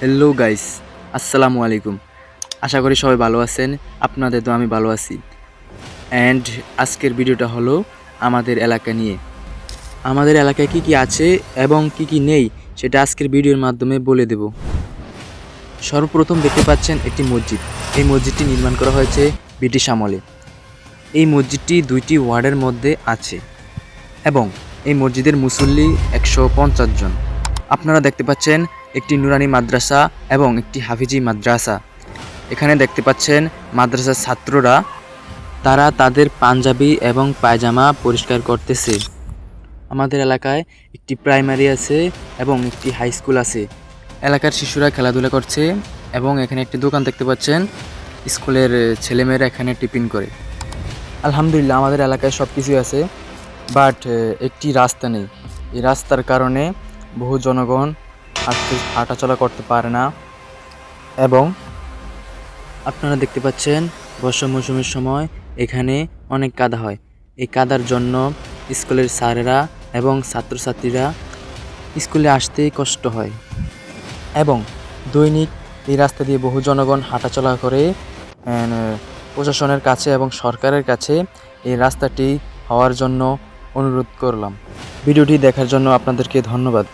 Hello guys, আসসালামু আলাইকুম। আশা করি সবাই ভালো আছেন। আপনাদের তো আমি ভালো আছি। অ্যান্ড আজকের ভিডিওটা হলো আমাদের এলাকা নিয়ে। আমাদের এলাকায় কি কি আছে এবং কি কি নেই সেটা আজকের ভিডিওর মাধ্যমে বলে দেব। সর্বপ্রথম দেখতে পাচ্ছেন একটি মসজিদ। এই মসজিদটি নির্মাণ করা হয়েছে ব্রিটিশ আমলে। এই মসজিদটি 2টি ওয়ার্ডের মধ্যে আছে এবং এই মসজিদের মুসল্লি 150 জন। আপনারা দেখতে পাচ্ছেন একটি নুরানি মাদ্রাসা এবং একটি হাফিজি মাদ্রাসা। এখানে দেখতে পাচ্ছেন মাদ্রাসার ছাত্ররা তারা তাদের পাঞ্জাবি এবং পায়জামা পরিষ্কার করতেছে। আমাদের এলাকায় একটি প্রাইমারি আছে এবং একটি হাই স্কুল আছে। এলাকার শিশুরা খেলাধুলা করছে এবং এখানে একটি দোকান দেখতে পাচ্ছেন। স্কুলের ছেলেমেয়েরা এখানে টিফিন করে। আলহামদুলিল্লাহ আমাদের এলাকায় সব কিছুই আছে, বাট একটি রাস্তা নেই। এই রাস্তার কারণে বহু জনগণ হাঁটাচলা করতে পারে না এবং আপনারা দেখতে পাচ্ছেন বর্ষা মৌসুমের সময় এখানে অনেক কাদা হয়। এই কাদার জন্য স্কুলের স্যারেরা এবং ছাত্রছাত্রীরা স্কুলে আসতেই কষ্ট হয় এবং দৈনিক এই রাস্তা দিয়ে বহু জনগণ হাঁটাচলা করে। প্রশাসনের কাছে এবং সরকারের কাছে এই রাস্তাটি হওয়ার জন্য অনুরোধ করলাম। ভিডিওটি দেখার জন্য আপনাদেরকে ধন্যবাদ।